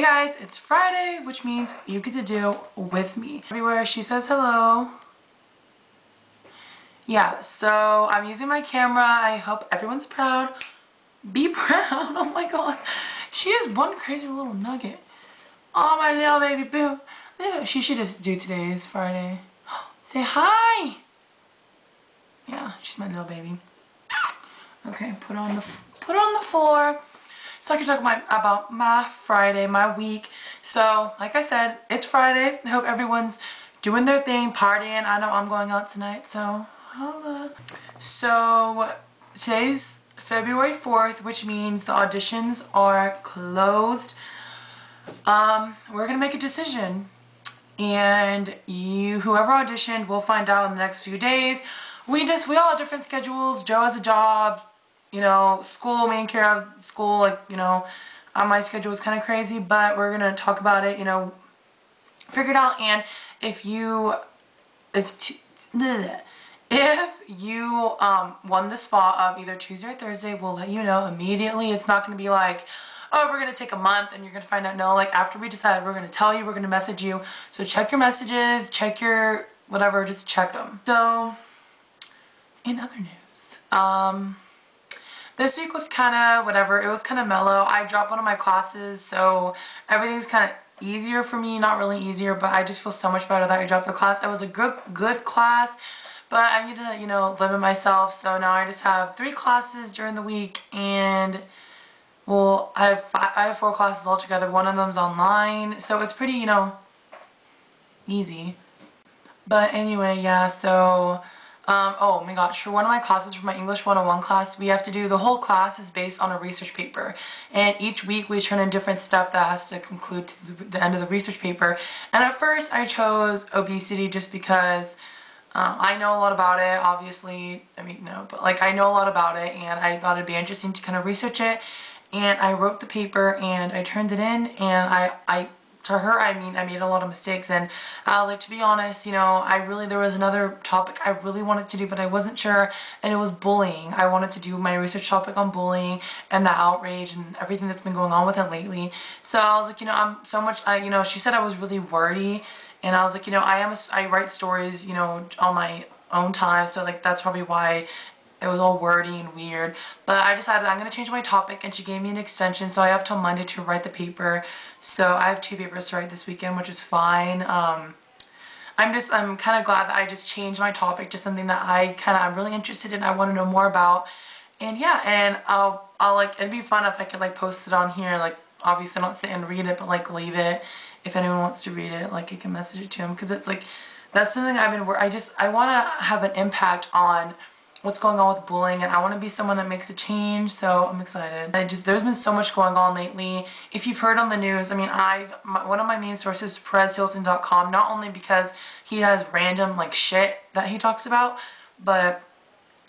Hey guys, it's Friday, which means you get to do with me. Everywhere she says hello. Yeah, so I'm using my camera. I hope everyone's proud. Be proud. Oh my god. She is one crazy little nugget. Oh, my little baby boo. Yeah, she should just do today is Friday. Say hi. Yeah, she's my little baby. Okay, put her on the floor. So I can talk about my Friday, my week. So, like I said, it's Friday. I hope everyone's doing their thing, partying. I know I'm going out tonight, so holla. So, today's February 4th, which means the auditions are closed. We're gonna make a decision. And whoever auditioned, we'll find out in the next few days. We all have different schedules. Joe has a job, school, making care of school, my schedule is kind of crazy, but we're gonna talk about it, figure it out. And if you won the spot of either Tuesday or Thursday, we'll let you know immediately. It's not gonna be like, oh, we're gonna take a month and you're gonna find out. No, like after we decide, we're gonna tell you, we're gonna message you. So check your messages, check your whatever, just check them. So in other news, this week was kind of whatever. It was kind of mellow. I dropped one of my classes, so everything's kind of easier for me. Not really easier, but I just feel so much better that I dropped the class. It was a good class, but I need to, limit myself. So now I just have 3 classes during the week, and well, I have 4 classes altogether. One of them's online, so it's pretty, easy. But anyway, yeah, so oh my gosh, for one of my classes, for my English 101 class, we have to do, the whole class is based on a research paper. And each week we turn in different stuff that has to conclude to the end of the research paper. And at first I chose obesity just because I know a lot about it, obviously. I mean, no, but like I know a lot about it, and I thought it'd be interesting to kind of research it. And I wrote the paper and I turned it in, and to her, I mean, I made a lot of mistakes, and like, to be honest, there was another topic I really wanted to do, but I wasn't sure, and it was bullying. I wanted to do my research topic on bullying and the outrage and everything that's been going on with it lately. So I was like, I'm so much, she said I was really wordy, and I was like, I write stories, on my own time, so like, that's probably why it was all wordy and weird. But I decided I'm going to change my topic, and she gave me an extension, so I have till Monday to write the paper. So I have 2 papers to write this weekend, which is fine. I'm kind of glad that I just changed my topic to something that I'm really interested in, I want to know more about. And yeah, and I'll like, it'd be fun if I could like post it on here, like obviously not sit and read it, but like leave it. If anyone wants to read it, like I can message it to them, because it's like, that's something I want to have an impact on what's going on with bullying, and I want to be someone that makes a change, so I'm excited. There's been so much going on lately. If you've heard on the news, I mean, one of my main sources is PerezHilton.com, not only because he has random, like, shit that he talks about, but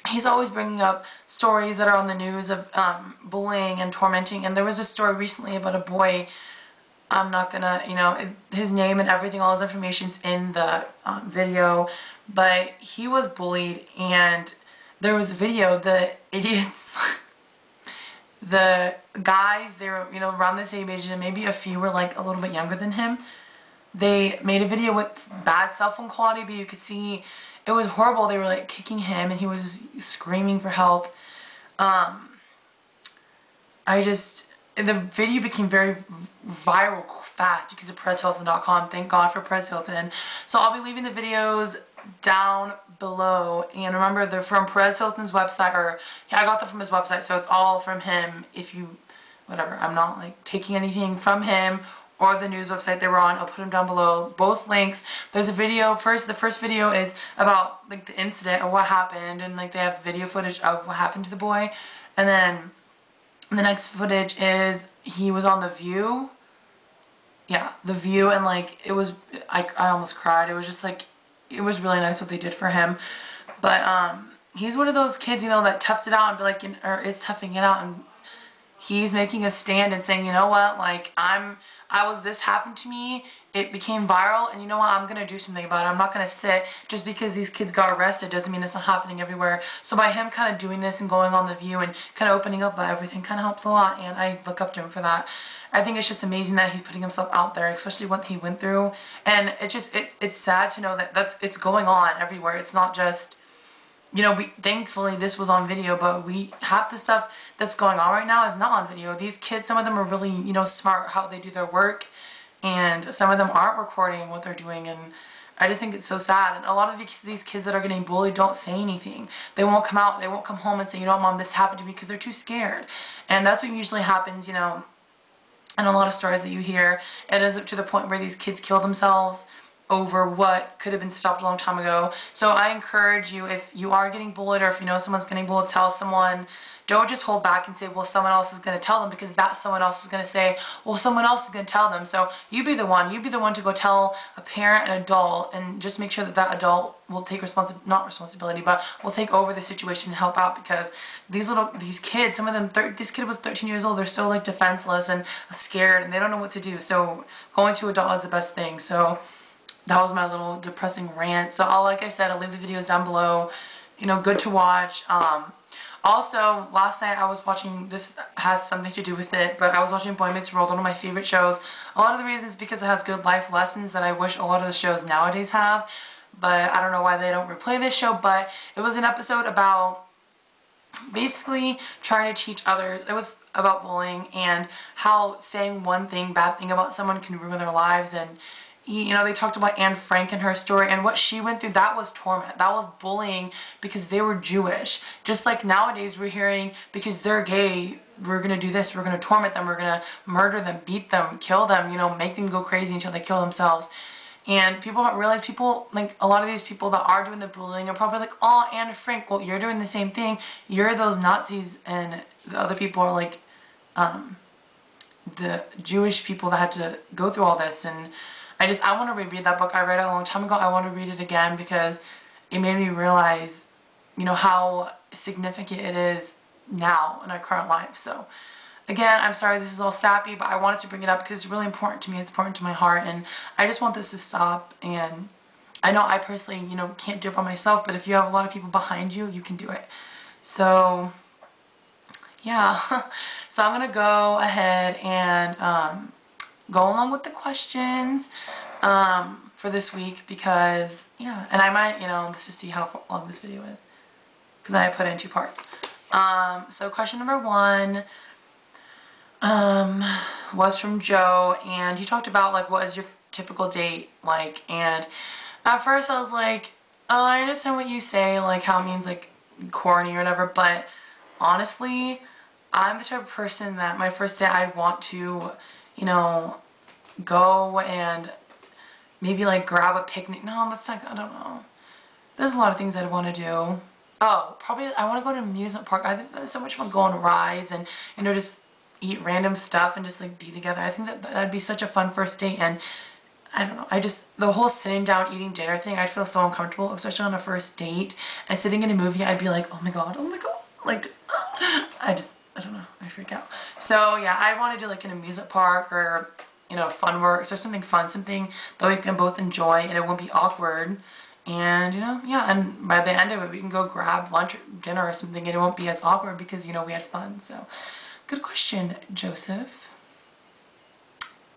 he's always bringing up stories that are on the news of bullying and tormenting, and there was a story recently about a boy. I'm not gonna, his name and everything, all his information's in the video, but he was bullied, and there was a video, the idiots, the guys, they were, around the same age, and maybe a few were like a little bit younger than him. They made a video with bad cell phone quality, but you could see it was horrible. They were like kicking him, and he was just screaming for help. The video became very viral fast because of PerezHilton.com. Thank God for Perez Hilton. So I'll be leaving the videos down below, and remember, they're from Perez Hilton's website, or yeah, I got them from his website, so it's all from him. Whatever, I'm not like taking anything from him or the news website they were on. I'll put them down below, both links. There's a video, the first video is about like the incident or what happened, and like they have video footage of what happened to the boy, and then the next footage is he was on The View. Yeah, The View, and like it was, I almost cried. It was just like, it was really nice what they did for him. But he's one of those kids, that toughed it out and be like, or is toughing it out, and he's making a stand and saying, you know what, like this happened to me, it became viral, and you know what, I'm gonna do something about it. I'm not gonna sit just because these kids got arrested doesn't mean it's not happening everywhere. So by him kind of doing this and going on The View and kind of opening up about everything kind of helps a lot, and I look up to him for that. I think it's just amazing that he's putting himself out there, especially what he went through, and it's sad to know that it's going on everywhere. It's not just, you know, thankfully this was on video, but half the stuff that's going on right now is not on video. These kids, some of them are really, you know, smart how they do their work, and some of them aren't recording what they're doing, and I just think it's so sad. And a lot of these kids that are getting bullied don't say anything. They won't come out, they won't come home and say, you know what, Mom, this happened to me, because they're too scared. And that's what usually happens, you know, in a lot of stories that you hear. It ends up to the point where these kids kill themselves over what could have been stopped a long time ago. So I encourage you, if you are getting bullied or if you know someone's getting bullied, tell someone. Don't just hold back and say, well, someone else is going to tell them, because that someone else is going to say, well, someone else is going to tell them. So you be the one to go tell a parent, an adult, and just make sure that that adult will take not responsibility, but will take over the situation and help out, because these kids, some of them, this kid was 13 years old, they're so like defenseless and scared, and they don't know what to do. So going to adult is the best thing. So that was my little depressing rant. So like I said, I'll leave the videos down below. You know, good to watch. Also, last night I was watching, this has something to do with it, but I was watching Boy Meets World, one of my favorite shows. A lot of the reasons because it has good life lessons that I wish a lot of the shows nowadays have, but I don't know why they don't replay this show. But it was an episode about basically trying to teach others. It was about bullying and how saying one bad thing about someone can ruin their lives. And you know, they talked about Anne Frank and her story, and what she went through, that was torment. That was bullying because they were Jewish. Just like nowadays we're hearing, because they're gay, we're going to do this, we're going to torment them, we're going to murder them, beat them, kill them, you know, make them go crazy until they kill themselves. And people don't realize, like a lot of these people that are doing the bullying are probably like, oh, Anne Frank, well, you're doing the same thing. You're those Nazis, and the other people are like the Jewish people that had to go through all this. And I want to reread that book. I read it a long time ago. I want to read it again because it made me realize, you know, how significant it is now in our current life. So again, I'm sorry this is all sappy, but I wanted to bring it up because it's really important to me. It's important to my heart, and I just want this to stop. And I know I personally, you know, can't do it by myself, but if you have a lot of people behind you, you can do it. So yeah, so I'm going to go ahead and go along with the questions for this week, because yeah, and I might, you know, let's just see how long this video is, because I put it in 2 parts. So question number 1 was from Joe, and he talked about like, what is your typical date like? And at first I was like, oh, I understand what you say, like how it means like corny or whatever, but honestly, I'm the type of person that my first date I'd want to, you know, go and maybe like grab a picnic. No, that's not, I don't know. There's a lot of things I'd want to do. Oh, probably I want to go to an amusement park. I think that's so much fun, go on rides and, you know, just eat random stuff and just like be together. I think that'd be such a fun first date. And I don't know, the whole sitting down eating dinner thing, I'd feel so uncomfortable, especially on a first date. And sitting in a movie, I'd be like, oh my god, like just, I don't know, I freak out. So yeah, I want to do like an amusement park, or, you know, Funworks, or something fun, something that we can both enjoy and it won't be awkward. And, you know, yeah, and by the end of it, we can go grab lunch or dinner or something, and it won't be as awkward because, you know, we had fun. So, good question, Joseph.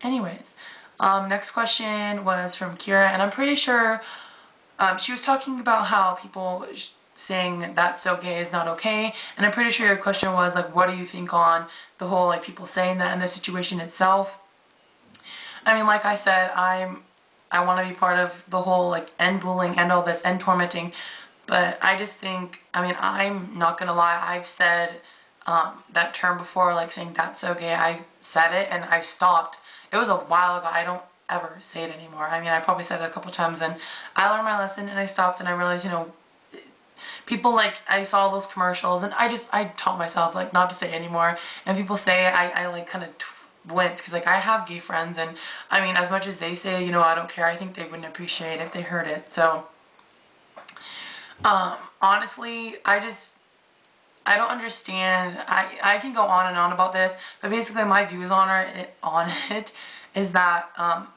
Anyways, next question was from Kira, and I'm pretty sure she was talking about how people saying that's so gay is not okay, and I'm pretty sure your question was like, what do you think on the whole like people saying that in the situation itself? I mean, like I said, I want to be part of the whole like end bullying, end all this, end tormenting, but I just think, I mean, I'm not gonna lie, I've said that term before, like saying that's so gay. I said it and I stopped. It was a while ago. I don't ever say it anymore. I mean, I probably said it a couple times, and I learned my lesson and I stopped, and I realized, you know, people like, I saw those commercials and I taught myself like not to say it anymore, and people say it, I like kind of went, because like I have gay friends, and I mean, as much as they say, you know, I don't care, I think they wouldn't appreciate it if they heard it. So honestly, I don't understand. I can go on and on about this, but basically my views on it is that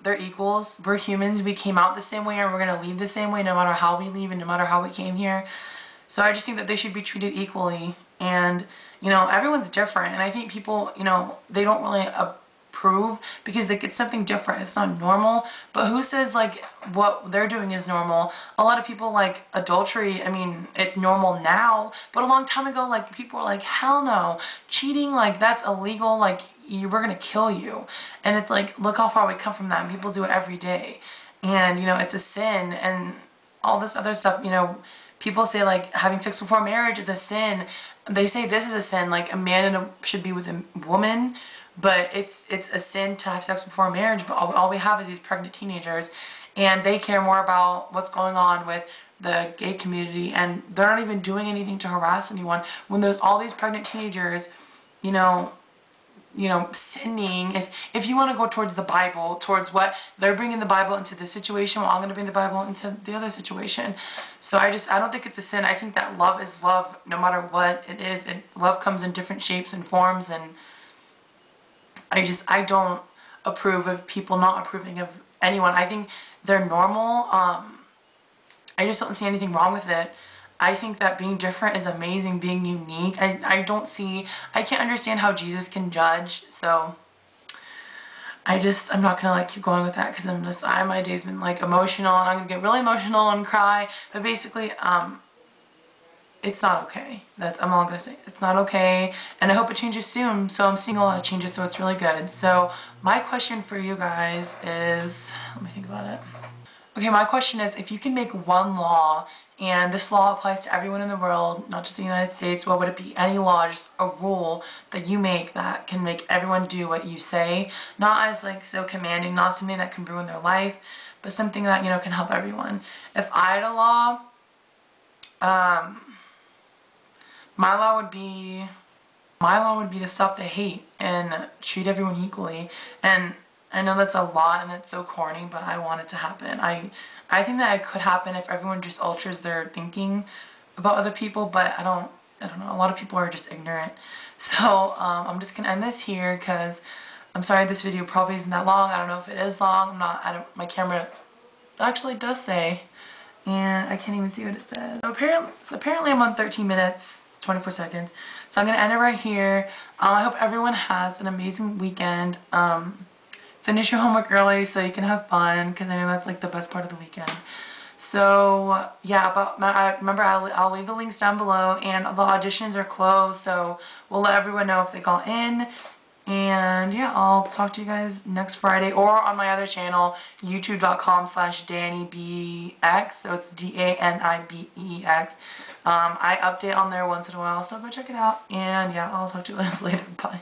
they're equals. We're humans. We came out the same way and we're going to leave the same way no matter how we leave and no matter how we came here. So I just think that they should be treated equally. And, you know, everyone's different. And I think people, you know, they don't really approve because like it's something different. It's not normal. But who says like what they're doing is normal? A lot of people like adultery. I mean, it's normal now, but a long time ago, like people were like, hell no, cheating, like that's illegal. Like we're gonna kill you. And it's like, look how far we come from that. And people do it every day. And, you know, it's a sin and all this other stuff, you know, people say like having sex before marriage is a sin. They say this is a sin, like a man should be with a woman, but it's a sin to have sex before marriage. But all we have is these pregnant teenagers, and they care more about what's going on with the gay community, and they're not even doing anything to harass anyone. When there's all these pregnant teenagers, you know, sinning. If you want to go towards the Bible, towards what they're bringing the Bible into this situation, well, I'm going to bring the Bible into the other situation. So I don't think it's a sin. I think that love is love, no matter what it is. And love comes in different shapes and forms, and I don't approve of people not approving of anyone. I think they're normal. I just don't see anything wrong with it. I think that being different is amazing, being unique. I can't understand how Jesus can judge, so I'm not gonna like keep going with that because my day's been like emotional and I'm gonna get really emotional and cry, but basically, it's not okay. I'm all gonna say. It's not okay, and I hope it changes soon, so I'm seeing a lot of changes, so it's really good. So my question for you guys is, let me think about it. Okay, my question is, if you can make one law, and this law applies to everyone in the world, not just the United States, what would it be? Any law, just a rule that you make that can make everyone do what you say, not as like so commanding, not something that can ruin their life, but something that, you know, can help everyone. If I had a law, my law would be to stop the hate and treat everyone equally. And I know that's a lot and it's so corny, but I want it to happen. I think that it could happen if everyone just alters their thinking about other people, but I don't know. A lot of people are just ignorant. So I'm just gonna end this here because I'm sorry this video probably isn't that long. I don't know if it is long. My camera actually does say, and I can't even see what it says. So apparently I'm on 13 minutes, 24 seconds. So I'm gonna end it right here. I hope everyone has an amazing weekend. Finish your homework early so you can have fun, because I know that's like the best part of the weekend. So yeah, remember I'll leave the links down below, and the auditions are closed, so we'll let everyone know if they got in. And yeah, I'll talk to you guys next Friday, or on my other channel, youtube.com/DaniBex, so it's DANIBEX. I update on there once in a while, so go check it out. And yeah, I'll talk to you guys later. Bye.